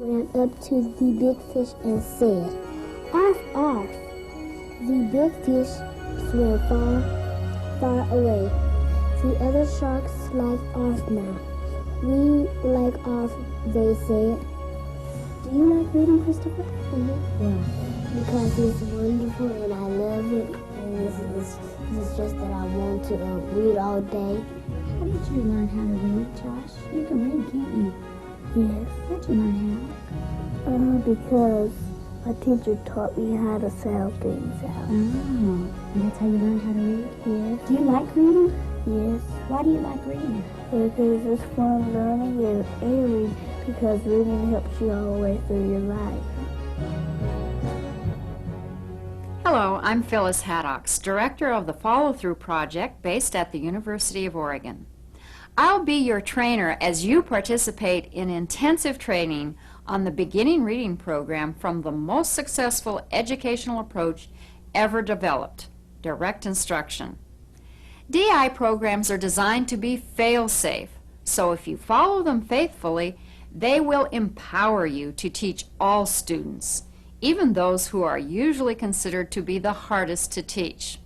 ran up to the big fish and said, "Arf, arf." The big fish swam far, far away. The other sharks like Arf now. "We like Arf," they said. Do you like reading, Christopher? Yeah, because it's wonderful and I love it. And it's just that I want to read all day. How did you learn how to read, Josh? You can read, can't you? Yes. How'd you learn Because my teacher taught me how to sound things out. how? Oh, and that's how you learned how to read? Yes. Do you like reading? Yes. Why do you like reading? Because it's fun learning and reading, because reading helps you all the way through your life. Hello, I'm Phyllis Haddocks, Director of the Follow Through Project based at the University of Oregon. I'll be your trainer as you participate in intensive training on the beginning reading program from the most successful educational approach ever developed, direct instruction. DI programs are designed to be fail-safe, so if you follow them faithfully, they will empower you to teach all students, even those who are usually considered to be the hardest to teach.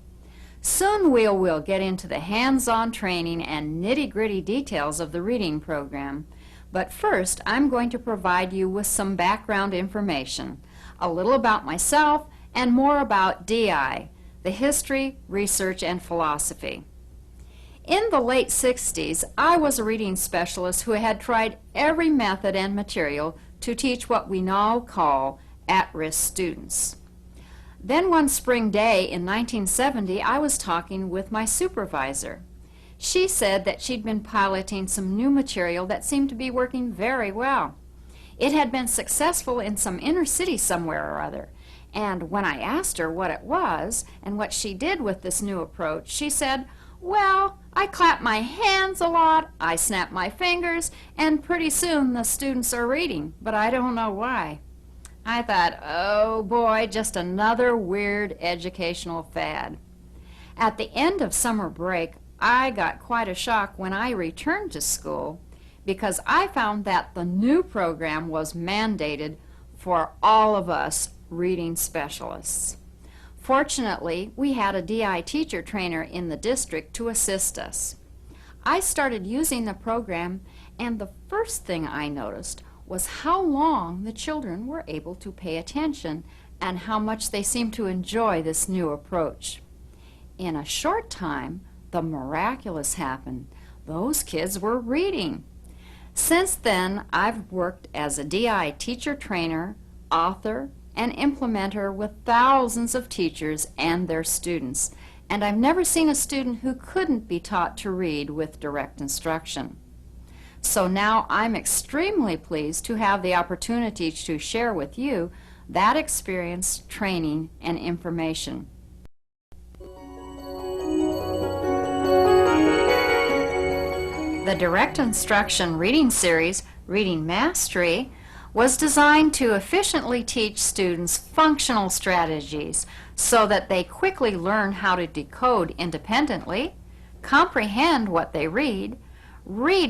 Soon we'll get into the hands-on training and nitty-gritty details of the reading program, but first I'm going to provide you with some background information, a little about myself and more about DI, the history, research, and philosophy. In the late 60s, I was a reading specialist who had tried every method and material to teach what we now call at-risk students. Then one spring day in 1970, I was talking with my supervisor. She said that she'd been piloting some new material that seemed to be working very well. It had been successful in some inner city somewhere or other, and when I asked her what it was and what she did with this new approach, she said, "Well, I clap my hands a lot, I snap my fingers, and pretty soon the students are reading, but I don't know why." I thought, oh boy, just another weird educational fad. At the end of summer break, I got quite a shock when I returned to school because I found that the new program was mandated for all of us reading specialists. Fortunately, we had a DI teacher trainer in the district to assist us. I started using the program, and the first thing I noticed was how long the children were able to pay attention and how much they seemed to enjoy this new approach. In a short time, the miraculous happened. Those kids were reading. Since then, I've worked as a DI teacher trainer, author, and implementer with thousands of teachers and their students, and I've never seen a student who couldn't be taught to read with direct instruction. So now I'm extremely pleased to have the opportunity to share with you that experience, training, and information. The Direct Instruction Reading Series, Reading Mastery, was designed to efficiently teach students functional strategies so that they quickly learn how to decode independently, comprehend what they read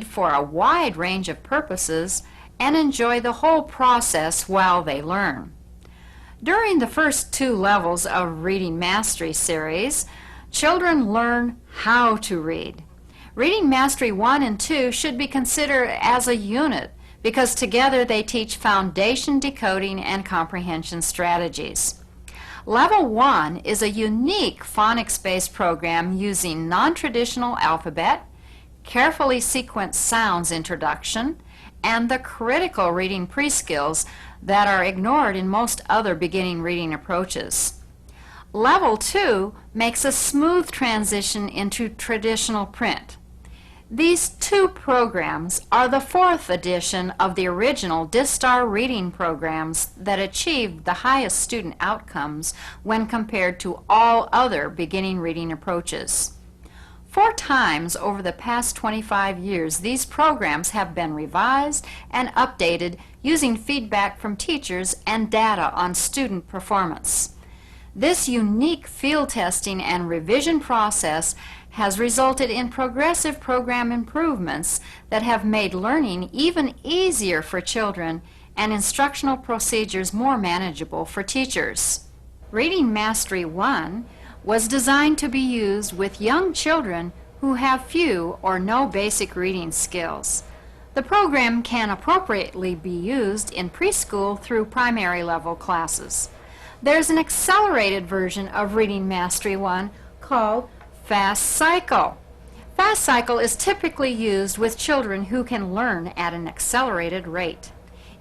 for a wide range of purposes, and enjoy the whole process while they learn. During the first 2 levels of Reading Mastery series, children learn how to read. Reading Mastery 1 and 2 should be considered as a unit because together they teach foundation decoding and comprehension strategies. Level 1 is a unique phonics-based program using non-traditional alphabet, carefully sequenced sounds introduction, and the critical reading pre-skills that are ignored in most other beginning reading approaches. Level 2 makes a smooth transition into traditional print. These 2 programs are the 4th edition of the original DISTAR reading programs that achieved the highest student outcomes when compared to all other beginning reading approaches. 4 times over the past 25 years, these programs have been revised and updated using feedback from teachers and data on student performance. This unique field testing and revision process has resulted in progressive program improvements that have made learning even easier for children and instructional procedures more manageable for teachers. Reading Mastery 1 was designed to be used with young children who have few or no basic reading skills. The program can appropriately be used in preschool through primary level classes. There's an accelerated version of Reading Mastery 1 called Fast Cycle. Fast Cycle is typically used with children who can learn at an accelerated rate.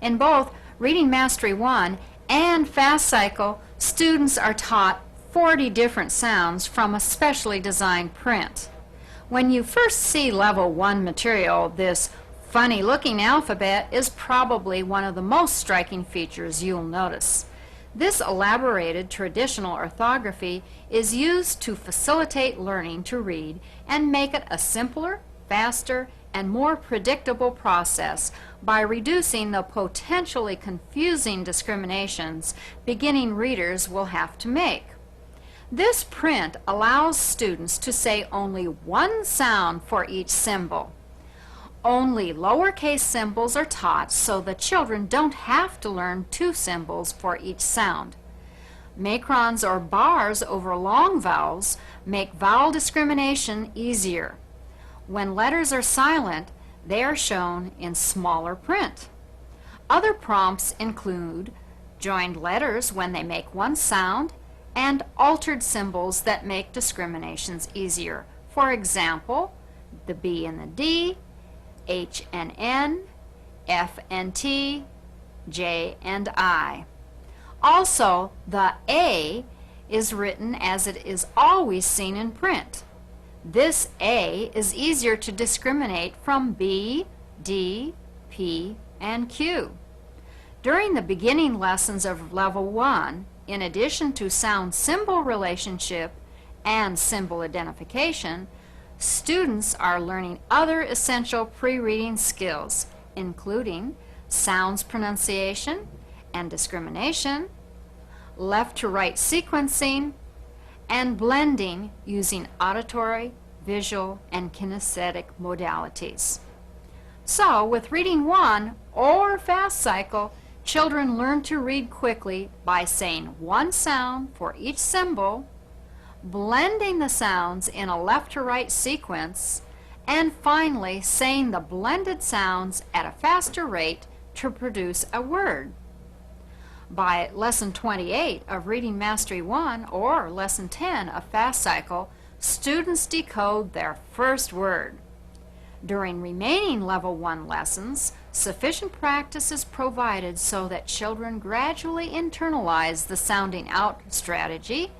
In both Reading Mastery 1 and Fast Cycle, students are taught 40 different sounds from a specially designed print. When you first see Level 1 material, this funny-looking alphabet is probably one of the most striking features you'll notice. This elaborated traditional orthography is used to facilitate learning to read and make it a simpler, faster, and more predictable process by reducing the potentially confusing discriminations beginning readers will have to make. This print allows students to say only one sound for each symbol. Only lowercase symbols are taught so the children don't have to learn two symbols for each sound. Macrons or bars over long vowels make vowel discrimination easier. When letters are silent, they are shown in smaller print. Other prompts include joined letters when they make one sound and altered symbols that make discriminations easier. For example, the B and the D, H and N, F and T, J and I. Also, the A is written as it is always seen in print. This A is easier to discriminate from B, D, P, and Q. During the beginning lessons of Level 1, in addition to sound-symbol relationship and symbol identification, students are learning other essential pre-reading skills, including sounds pronunciation and discrimination, left-to-right sequencing, and blending using auditory, visual, and kinesthetic modalities. So, with Reading 1 or Fast Cycle, children learn to read quickly by saying one sound for each symbol, blending the sounds in a left-to-right sequence, and finally saying the blended sounds at a faster rate to produce a word. By Lesson 28 of Reading Mastery 1 or Lesson 10 of Fast Cycle, students decode their first word. During remaining Level 1 lessons, sufficient practice is provided so that children gradually internalize the sounding out strategy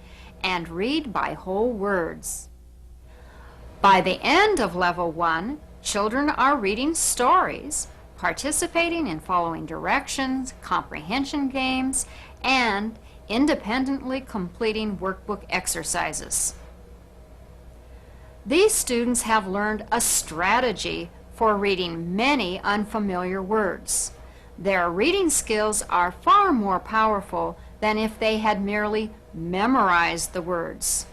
and read by whole words. By the end of Level 1, children are reading stories, participating in following directions, comprehension games, and independently completing workbook exercises. These students have learned a strategy for reading many unfamiliar words. Their reading skills are far more powerful than if they had merely memorized the words.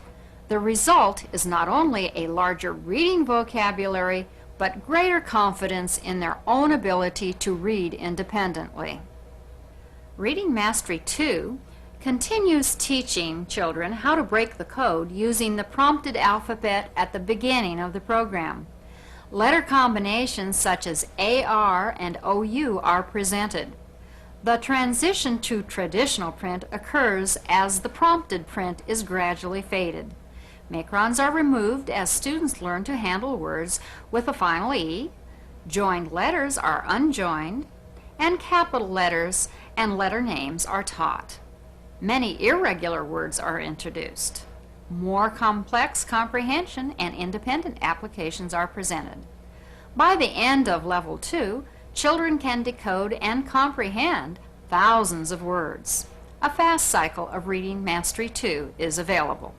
The result is not only a larger reading vocabulary, but greater confidence in their own ability to read independently. Reading Mastery 2 continues teaching children how to break the code using the prompted alphabet at the beginning of the program. Letter combinations such as AR and OU are presented. The transition to traditional print occurs as the prompted print is gradually faded. Macrons are removed as students learn to handle words with a final E, joined letters are unjoined, and capital letters and letter names are taught. Many irregular words are introduced. More complex comprehension and independent applications are presented. By the end of Level 2, children can decode and comprehend thousands of words. A fast cycle of Reading Mastery 2 is available.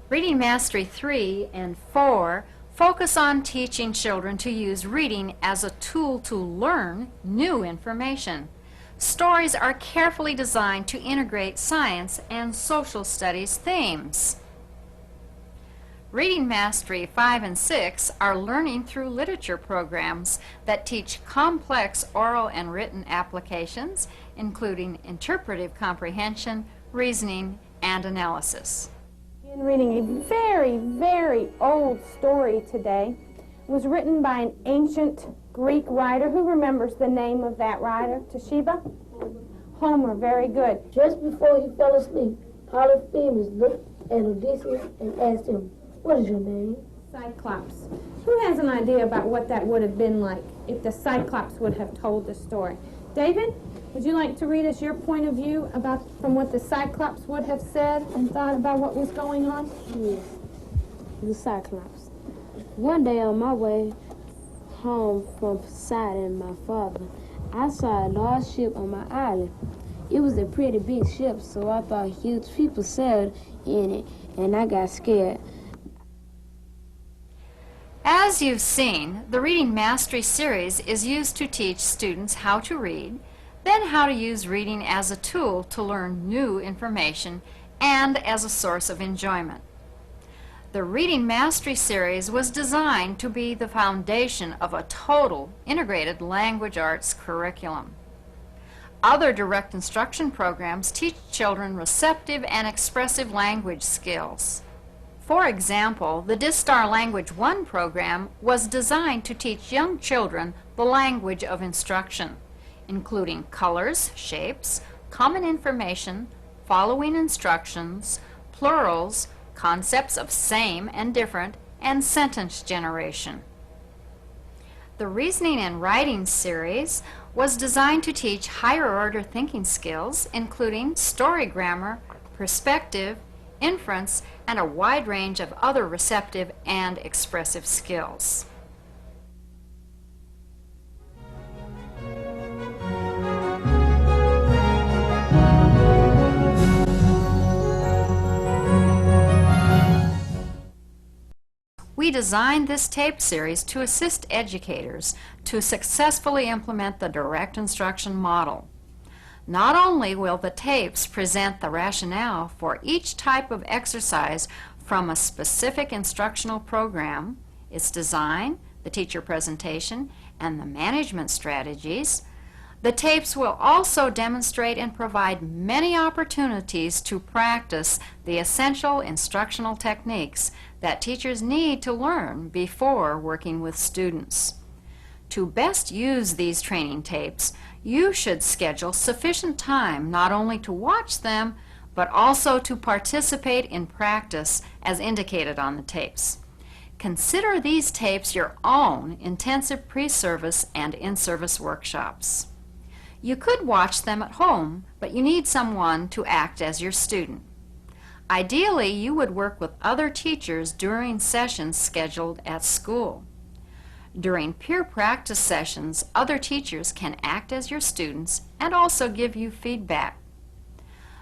Reading Mastery 3 and 4 focus on teaching children to use reading as a tool to learn new information. Stories are carefully designed to integrate science and social studies themes. Reading Mastery 5 and 6 are learning through literature programs that teach complex oral and written applications, including interpretive comprehension, reasoning, and analysis. I'm reading a very, very old story today. It was written by an ancient Greek writer. Who remembers the name of that writer? Toshiba? Homer, very good. Just before he fell asleep, Polyphemus looked at Odysseus and asked him, "What is your name?" Cyclops. Who has an idea about what that would have been like if the Cyclops would have told the story? David, would you like to read us your point of view about from what the Cyclops would have said and thought about what was going on? Yes, the Cyclops. One day on my way home from Poseidon and my father, I saw a large ship on my island. It was a pretty big ship, so I thought huge people sailed in it, and I got scared. As you've seen, the Reading Mastery series is used to teach students how to read, then how to use reading as a tool to learn new information and as a source of enjoyment. The Reading Mastery series was designed to be the foundation of a total integrated language arts curriculum. Other direct instruction programs teach children receptive and expressive language skills. For example, the DISTAR Language 1 program was designed to teach young children the language of instruction, including colors, shapes, common information, following instructions, plurals, concepts of same and different, and sentence generation. The Reasoning and Writing series was designed to teach higher order thinking skills, including story grammar, perspective, inference, and a wide range of other receptive and expressive skills. We designed this tape series to assist educators to successfully implement the direct instruction model. Not only will the tapes present the rationale for each type of exercise from a specific instructional program, its design, the teacher presentation, and the management strategies, the tapes will also demonstrate and provide many opportunities to practice the essential instructional techniques that teachers need to learn before working with students. To best use these training tapes, you should schedule sufficient time not only to watch them, but also to participate in practice as indicated on the tapes. Consider these tapes your own intensive pre-service and in-service workshops. You could watch them at home, but you need someone to act as your student. Ideally, you would work with other teachers during sessions scheduled at school. During peer practice sessions, other teachers can act as your students and also give you feedback.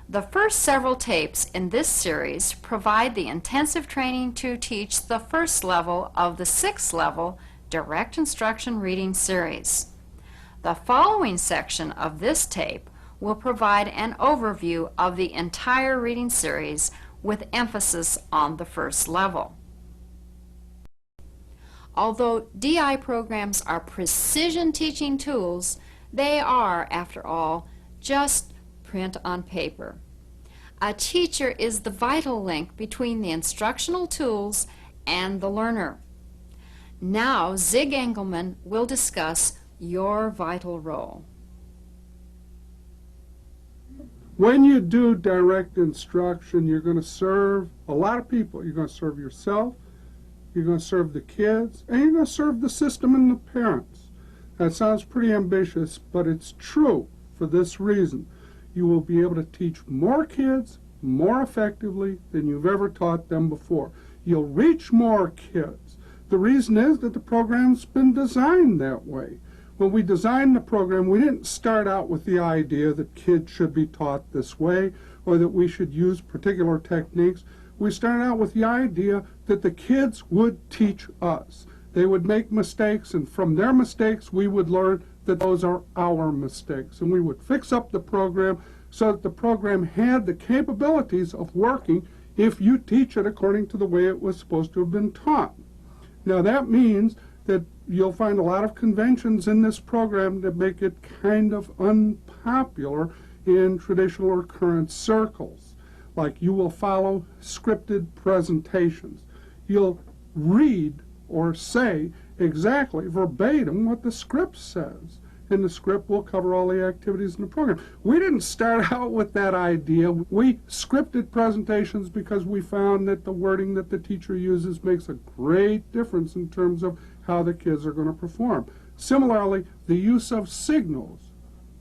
The first several tapes in this series provide the intensive training to teach the first level of the 6th level Direct Instruction Reading series. The following section of this tape will provide an overview of the entire reading series with emphasis on the first level. Although DI programs are precision teaching tools, they are, after all, just print on paper. A teacher is the vital link between the instructional tools and the learner. Now, Zig Engelman will discuss your vital role. When you do direct instruction, you're going to serve a lot of people. You're going to serve yourself, you're going to serve the kids, and you're going to serve the system and the parents. That sounds pretty ambitious, but it's true for this reason. You will be able to teach more kids more effectively than you've ever taught them before. You'll reach more kids. The reason is that the program's been designed that way. When we designed the program, we didn't start out with the idea that kids should be taught this way or that we should use particular techniques. We started out with the idea that the kids would teach us. They would make mistakes, and from their mistakes, we would learn that those are our mistakes. And we would fix up the program so that the program had the capabilities of working if you teach it according to the way it was supposed to have been taught. Now that means that you'll find a lot of conventions in this program that make it kind of unpopular in traditional or current circles. Like you will follow scripted presentations. You'll read or say exactly verbatim what the script says. And the script will cover all the activities in the program. We didn't start out with that idea. We scripted presentations because we found that the wording that the teacher uses makes a great difference in terms of how the kids are going to perform. Similarly, the use of signals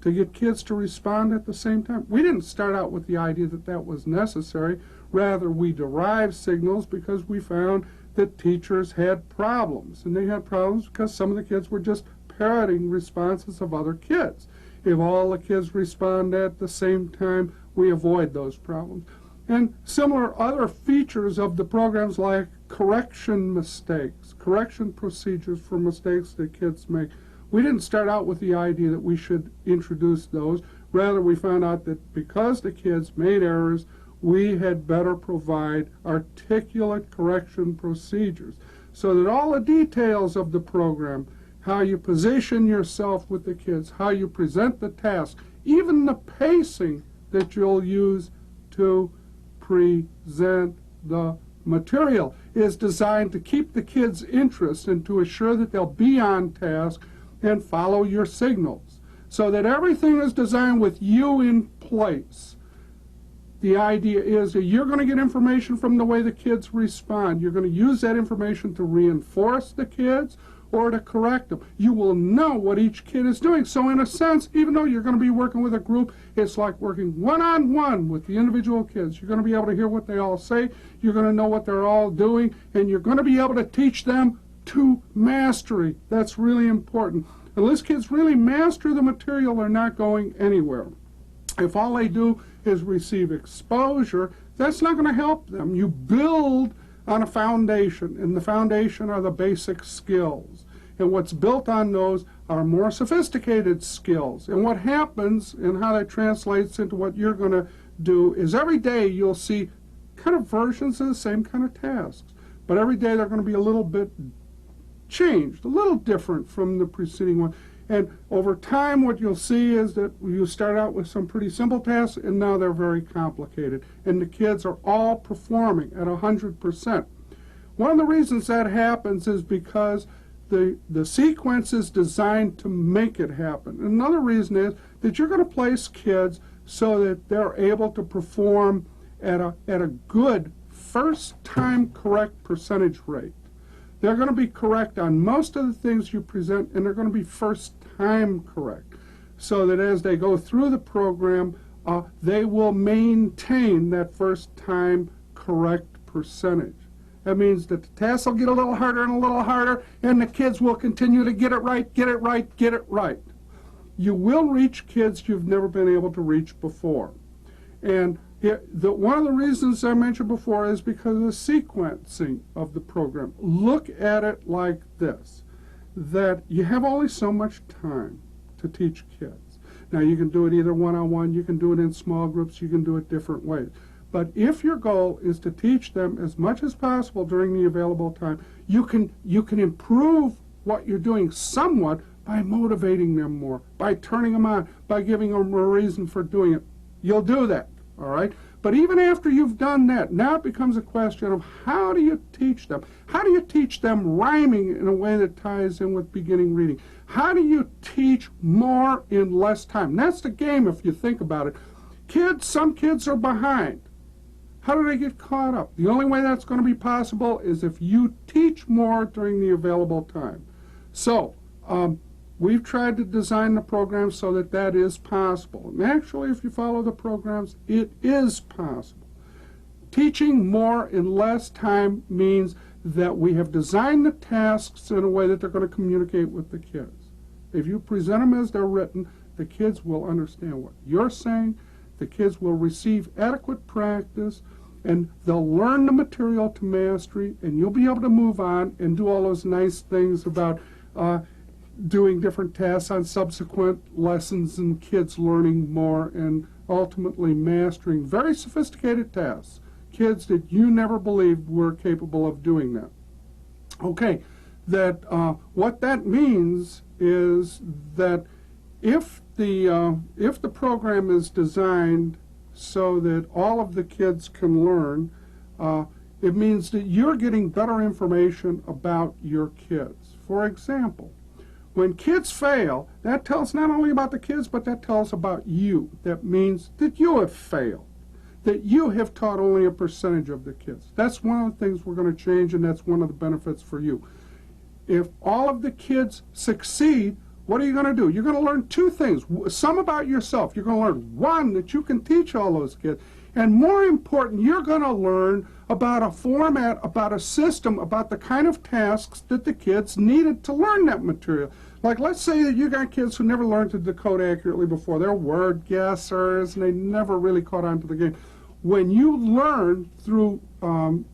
to get kids to respond at the same time. We didn't start out with the idea that that was necessary. Rather, we derived signals because we found that teachers had problems. And they had problems because some of the kids were just parroting responses of other kids. If all the kids respond at the same time, we avoid those problems. And similar other features of the programs like correction mistakes, correction procedures for mistakes that kids make. We didn't start out with the idea that we should introduce those. Rather, we found out that because the kids made errors, we had better provide articulate correction procedures so that all the details of the program, how you position yourself with the kids, how you present the task, even the pacing that you'll use to present the material is designed to keep the kids' interest and to assure that they'll be on task and follow your signals. So that everything is designed with you in place. The idea is that you're going to get information from the way the kids respond. You're going to use that information to reinforce the kids or to correct them. You will know what each kid is doing. So in a sense, even though you're going to be working with a group, it's like working one-on-one with the individual kids. You're going to be able to hear what they all say. You're going to know what they're all doing. And you're going to be able to teach them to mastery. That's really important. Unless kids really master the material, they're not going anywhere. If all they do is receive exposure, that's not going to help them. You build on a foundation, and the foundation are the basic skills. And what's built on those are more sophisticated skills. And what happens and how that translates into what you're going to do is every day you'll see kind of versions of the same kind of tasks. But every day they're going to be a little bit changed, a little different from the preceding one. And over time, what you'll see is that you start out with some pretty simple tasks, and now they're very complicated. And the kids are all performing at 100%. One of the reasons that happens is because the sequence is designed to make it happen. Another reason is that you're going to place kids so that they're able to perform at a good first-time correct percentage rate. They're going to be correct on most of the things you present, and they're going to be first-time correct, so that as they go through the program, they will maintain that first-time correct percentage. That means that the tasks will get a little harder and a little harder, and the kids will continue to get it right, get it right, get it right. You will reach kids you've never been able to reach before. And one of the reasons I mentioned before is because of the sequencing of the program. Look at it like this, that you have only so much time to teach kids. Now, you can do it either one-on-one, you can do it in small groups, you can do it different ways. But if your goal is to teach them as much as possible during the available time, you can improve what you're doing somewhat by motivating them more, by turning them on, by giving them a reason for doing it. You'll do that. All right? But even after you've done that, now it becomes a question of how do you teach them? How do you teach them rhyming in a way that ties in with beginning reading? How do you teach more in less time? And that's the game if you think about it. Some kids are behind. How do they get caught up? The only way that's going to be possible is if you teach more during the available time. So, we've tried to design the program so that that is possible. And actually, if you follow the programs, it is possible. Teaching more in less time means that we have designed the tasks in a way that they're going to communicate with the kids. If you present them as they're written, the kids will understand what you're saying, the kids will receive adequate practice, and they'll learn the material to mastery, and you'll be able to move on and do all those nice things about doing different tasks on subsequent lessons and kids learning more and ultimately mastering very sophisticated tasks. kids that you never believed were capable of doing that. Okay, what that means is that if the program is designed so that all of the kids can learn, it means that you're getting better information about your kids. For example, when kids fail, that tells not only about the kids, but that tells about you. That means that you have failed, that you have taught only a percentage of the kids. That's one of the things we're going to change, and that's one of the benefits for you. If all of the kids succeed, what are you going to do? You're going to learn two things. Some about yourself. You're going to learn, one, that you can teach all those kids. And more important, you're going to learn about a format, about a system, about the kind of tasks that the kids needed to learn that material. Like, let's say that you got kids who never learned to decode accurately before. They're word guessers, and they never really caught on to the game. When you learn through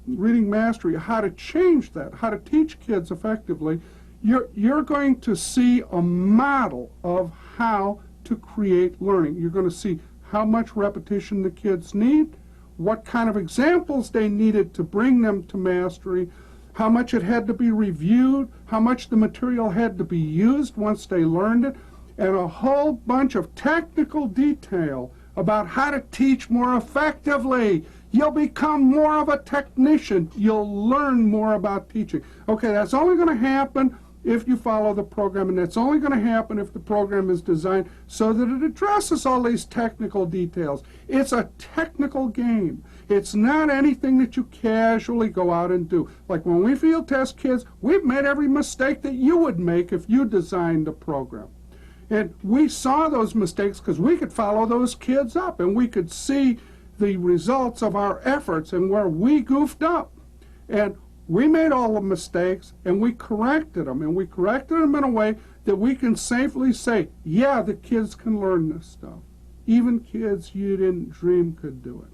Reading Mastery how to change that, how to teach kids effectively, you're going to see a model of how to create learning. You're going to see how much repetition the kids need, what kind of examples they needed to bring them to mastery, how much it had to be reviewed, how much the material had to be used once they learned it, and a whole bunch of technical detail about how to teach more effectively. You'll become more of a technician. You'll learn more about teaching. Okay, that's only going to happen if you follow the program, and that's only going to happen if the program is designed so that it addresses all these technical details. It's a technical game. It's not anything that you casually go out and do. Like when we field test kids, we've made every mistake that you would make if you designed a program. And we saw those mistakes because we could follow those kids up, and we could see the results of our efforts and where we goofed up. And we made all the mistakes, and we corrected them, and we corrected them in a way that we can safely say, yeah, the kids can learn this stuff. Even kids you didn't dream could do it.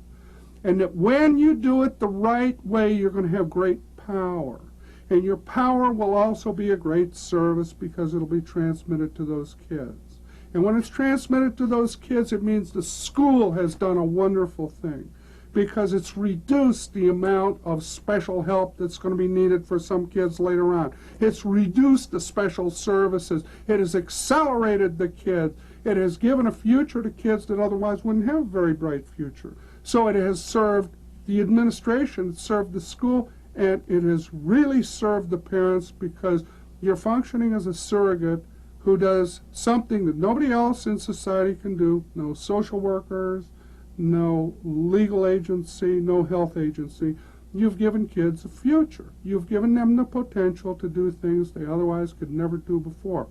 And that when you do it the right way, you're going to have great power. And your power will also be a great service because it'll be transmitted to those kids. And when it's transmitted to those kids, it means the school has done a wonderful thing, because it's reduced the amount of special help that's going to be needed for some kids later on. It's reduced the special services. It has accelerated the kids. It has given a future to kids that otherwise wouldn't have a very bright future. So it has served the administration, it's served the school, and it has really served the parents, because you're functioning as a surrogate who does something that nobody else in society can do. No social workers, no legal agency, no health agency. You've given kids a future. You've given them the potential to do things they otherwise could never do before.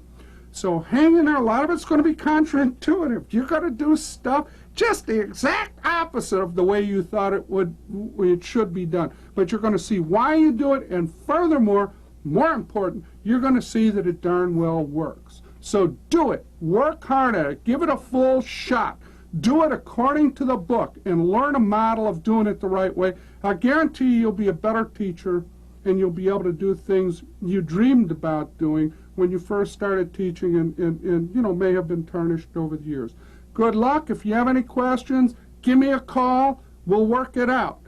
So hang in there. A lot of it's going to be counterintuitive. You're going to do stuff just the exact opposite of the way you thought it should be done. But you're going to see why you do it, and furthermore, more important, you're going to see that it darn well works. So do it. Work hard at it. Give it a full shot. Do it according to the book and learn a model of doing it the right way. I guarantee you'll be a better teacher, and you'll be able to do things you dreamed about doing when you first started teaching and may have been tarnished over the years. Good luck. If you have any questions, give me a call. We'll work it out.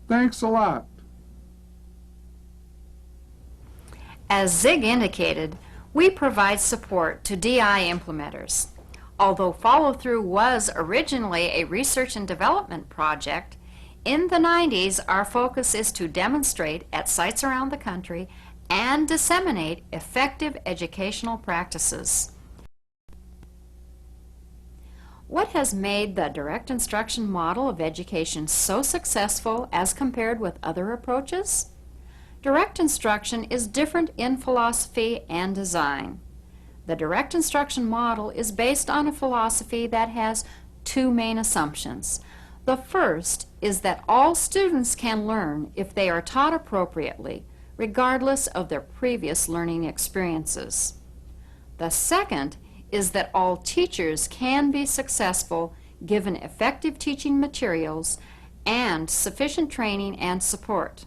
Thanks a lot. As Zig indicated, we provide support to DI implementers. Although follow-through was originally a research and development project, in the 90s our focus is to demonstrate at sites around the country and disseminate effective educational practices. What has made the direct instruction model of education so successful as compared with other approaches? Direct instruction is different in philosophy and design. The direct instruction model is based on a philosophy that has two main assumptions. The first is that all students can learn if they are taught appropriately, regardless of their previous learning experiences. The second is that all teachers can be successful given effective teaching materials and sufficient training and support.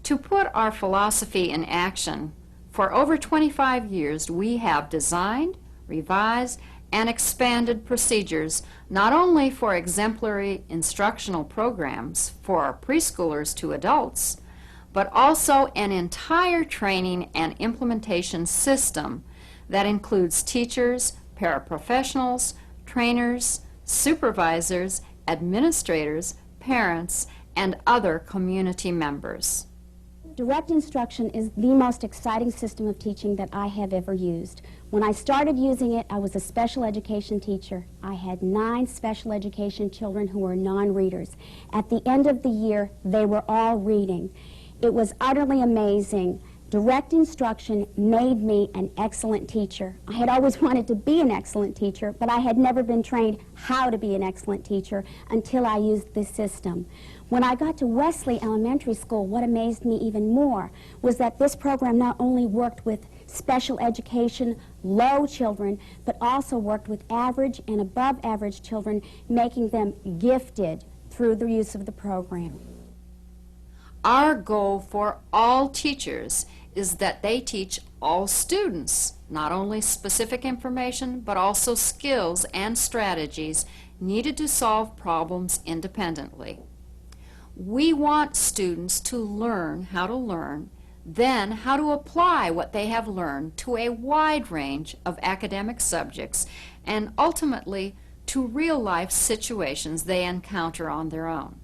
To put our philosophy in action, for over 25 years we have designed, revised, and expanded procedures not only for exemplary instructional programs for our preschoolers to adults, but also an entire training and implementation system that includes teachers, paraprofessionals, trainers, supervisors, administrators, parents, and other community members. Direct instruction is the most exciting system of teaching that I have ever used. When I started using it, I was a special education teacher. I had 9 special education children who were non-readers. At the end of the year, they were all reading. It was utterly amazing. Direct instruction made me an excellent teacher. I had always wanted to be an excellent teacher, but I had never been trained how to be an excellent teacher until I used this system. When I got to Wesley Elementary School, what amazed me even more was that this program not only worked with special education, low children, but also worked with average and above average children, making them gifted through the use of the program. Our goal for all teachers is that they teach all students not only specific information, but also skills and strategies needed to solve problems independently. We want students to learn how to learn, then how to apply what they have learned to a wide range of academic subjects, and ultimately to real-life situations they encounter on their own.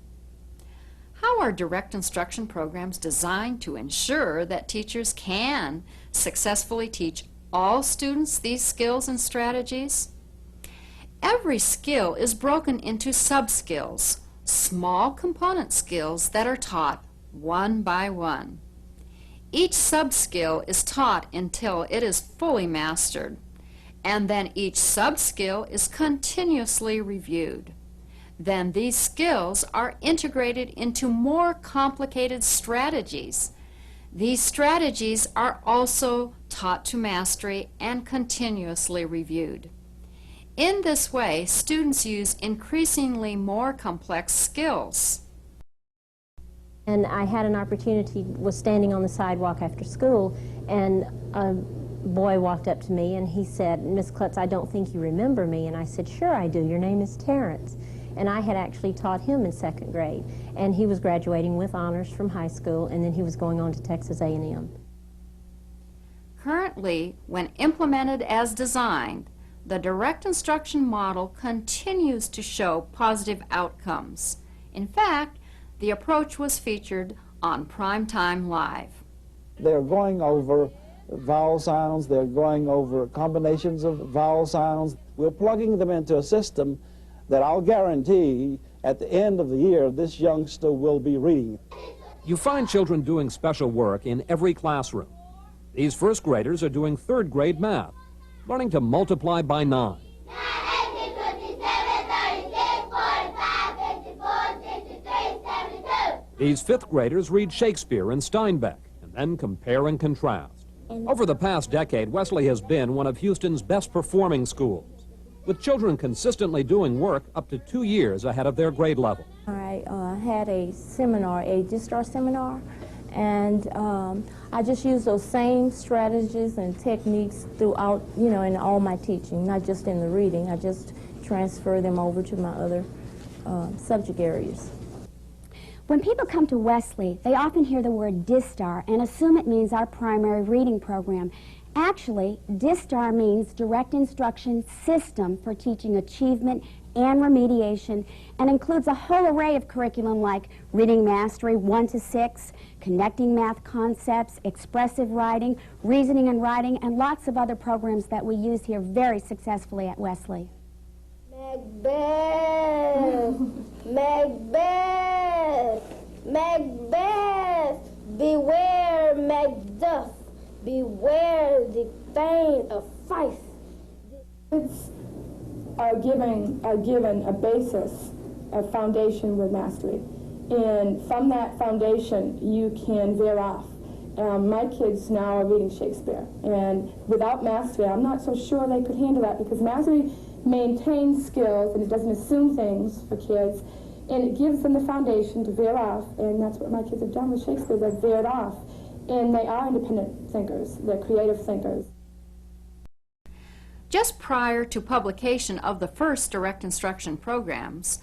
How are direct instruction programs designed to ensure that teachers can successfully teach all students these skills and strategies? Every skill is broken into sub-skills, small component skills that are taught one by one. Each sub-skill is taught until it is fully mastered, and then each sub-skill is continuously reviewed. Then these skills are integrated into more complicated strategies. These strategies are also taught to mastery and continuously reviewed. In this way, students use increasingly more complex skills. And I had an opportunity, was standing on the sidewalk after school, and a boy walked up to me and he said, "Miss Klutz, I don't think you remember me." And I said, "Sure I do, your name is Terrence." And I had actually taught him in 2nd grade, and he was graduating with honors from high school, and then he was going on to Texas A&M. Currently, when implemented as designed, the direct instruction model continues to show positive outcomes. In fact, the approach was featured on Primetime Live. They're going over vowel sounds, they're going over combinations of vowel sounds. We're plugging them into a system that I'll guarantee at the end of the year this youngster will be reading. You find children doing special work in every classroom. These 1st graders are doing 3rd grade math, learning to multiply by 9. These 5th graders read Shakespeare and Steinbeck, and then compare and contrast. Over the past decade, Wesley has been one of Houston's best performing schools, with children consistently doing work up to 2 years ahead of their grade level. I had a seminar, a DISTAR seminar, and I just used those same strategies and techniques throughout, in all my teaching, not just in the reading. I just transfer them over to my other subject areas. When people come to Wesley, they often hear the word DISTAR and assume it means our primary reading program. Actually, DISTAR means Direct Instruction System for Teaching Achievement and Remediation, and includes a whole array of curriculum like reading mastery 1 to 6, connecting math concepts, expressive writing, reasoning and writing, and lots of other programs that we use here very successfully at Wesley. Macbeth, Macbeth, Macbeth, beware Macduff, beware the Thane of Fife. Kids are given a basis, a foundation with mastery, and from that foundation you can veer off. My kids now are reading Shakespeare, and without mastery I'm not so sure they could handle that, because mastery maintains skills and it doesn't assume things for kids, and it gives them the foundation to veer off, and that's what my kids have done with Shakespeare. They've veered off, and they are independent thinkers. They're creative thinkers. Just prior to publication of the first direct instruction programs,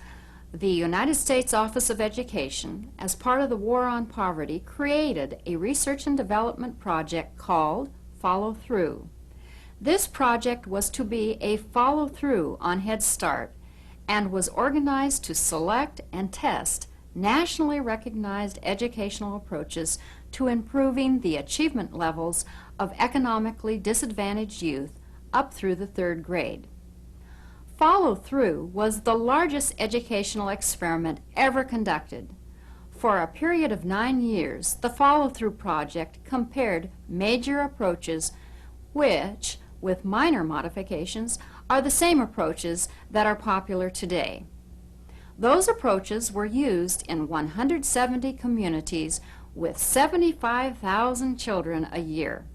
the United States Office of Education, as part of the War on Poverty, created a research and development project called Follow Through. This project was to be a follow-through on Head Start and was organized to select and test nationally recognized educational approaches to improving the achievement levels of economically disadvantaged youth up through the 3rd grade. Follow Through was the largest educational experiment ever conducted. For a period of 9 years, the Follow Through project compared major approaches which, with minor modifications, are the same approaches that are popular today. Those approaches were used in 170 communities with 75,000 children a year.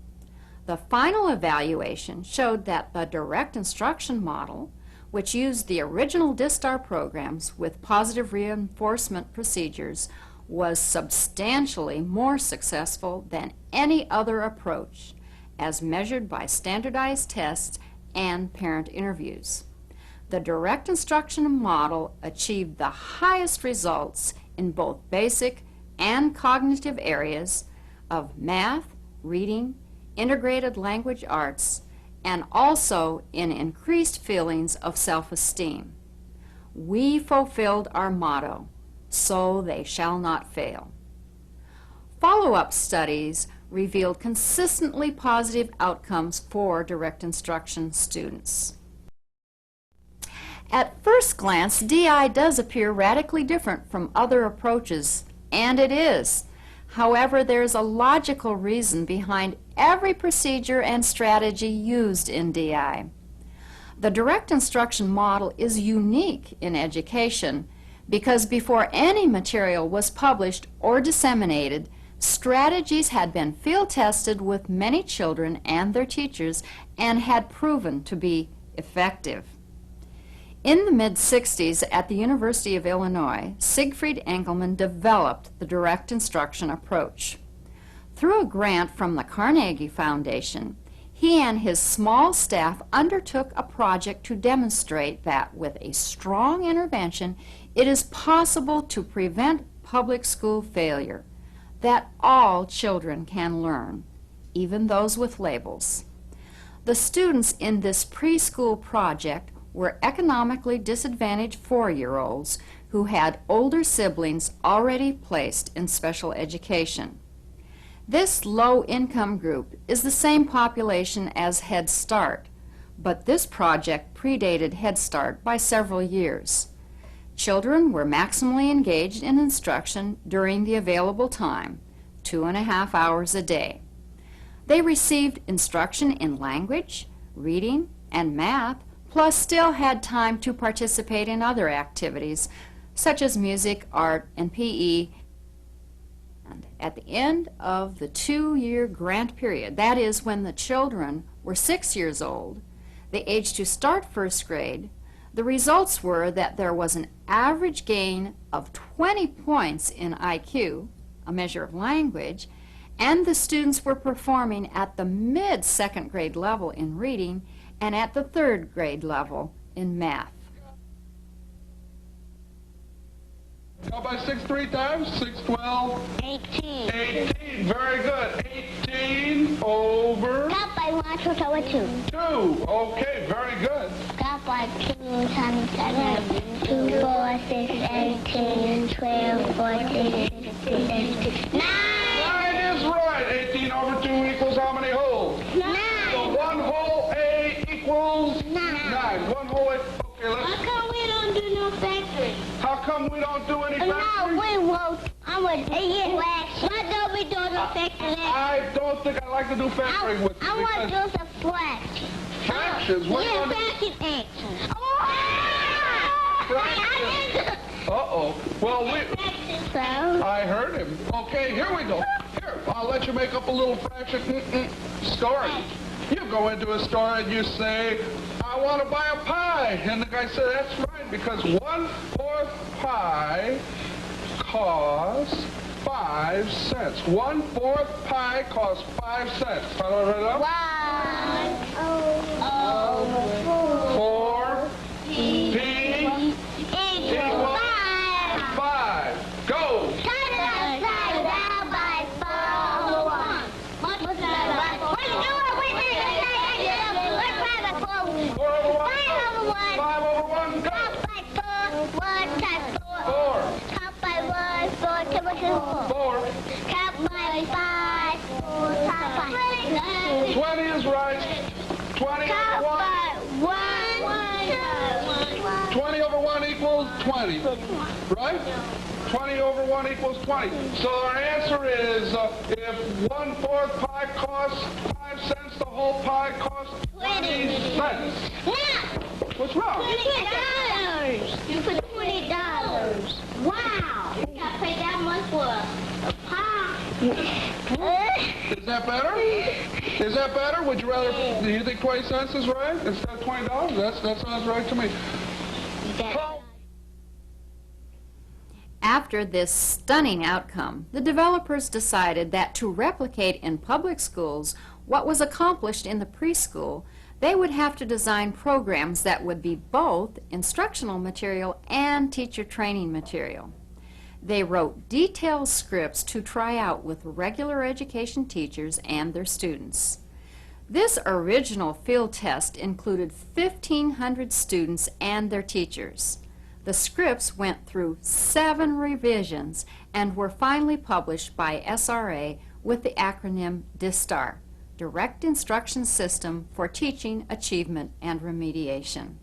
The final evaluation showed that the direct instruction model, which used the original DISTAR programs with positive reinforcement procedures, was substantially more successful than any other approach, as measured by standardized tests and parent interviews. The direct instruction model achieved the highest results in both basic and cognitive areas of math, reading, integrated language arts, and also in increased feelings of self-esteem. We fulfilled our motto, so they shall not fail. Follow-up studies revealed consistently positive outcomes for direct instruction students. At first glance, DI does appear radically different from other approaches, and it is. However, there's a logical reason behind every procedure and strategy used in DI. The direct instruction model is unique in education because before any material was published or disseminated, strategies had been field tested with many children and their teachers and had proven to be effective. In the mid-60s at the University of Illinois, Siegfried Engelmann developed the direct instruction approach. Through a grant from the Carnegie Foundation, he and his small staff undertook a project to demonstrate that with a strong intervention, it is possible to prevent public school failure, that all children can learn, even those with labels. The students in this preschool project were economically disadvantaged 4-year-olds who had older siblings already placed in special education. This low-income group is the same population as Head Start, but this project predated Head Start by several years. Children were maximally engaged in instruction during the available time, 2.5 hours a day. They received instruction in language, reading, and math, plus still had time to participate in other activities such as music, art, and PE. And at the end of the 2-year grant period, that is when the children were 6 years old, the age to start 1st grade, the results were that there was an average gain of 20 points in IQ, a measure of language, and the students were performing at the mid-2nd grade level in reading and at the 3rd grade level in math. Go by 6 3 times. 6, 12. 18. 18. Very good. 18 over. Got by 1 to over 2. 2. Okay, very good. Got by 2 times 7. 2, 4, 6, 18, 12, 14, 16, 17. 9! 9 is right. 18 over 2 equals how many wholes? 9. So 1 whole A equals 9. 1 whole A. Okay, let's. How come we don't do no factory? How come we don't do any No, factory? we won't. I'm going to wax. Why don't we do no factory? I don't think I like to do factory with you I want to because do some fractions. fractions. What do you Yeah, want to fraction actions. Fractions. Uh-oh. Well, So? I heard him. Okay, here we go. Here, I'll let you make up a little fraction story. You go into a store and you say, I want to buy a pie. And the guy said, that's right, because 1/4 pie costs 5 cents. 1/4 pie costs 5 cents. 1 over 4. P equals 5. Go. Turn it upside down by 4. Multiply by 4. Wait a minute. Multiply by 4. 4 over 1. 5 over 1. 5 over 1. Go. Top by 4. 1 times 4. 4. Top by 1. 4 times 4. 4. Top by 5. 4 top by 20 is right. 20 Top over 1. by 1. 20 over 1 equals 20. Right? 20 over 1 equals 20. So our answer is if 1/4 pie costs 5 cents, the whole pie costs 20 cents. What's wrong? $20. You put $20. Wow. You gotta pay that much for a pie. Is that better? Is that better? Would you rather, do you think 20 cents is right instead of $20? That sounds right to me. After this stunning outcome, the developers decided that to replicate in public schools what was accomplished in the preschool, they would have to design programs that would be both instructional material and teacher training material. They wrote detailed scripts to try out with regular education teachers and their students. This original field test included 1,500 students and their teachers. The scripts went through 7 revisions and were finally published by SRA with the acronym DISTAR, Direct Instruction System for Teaching, Achievement, and Remediation.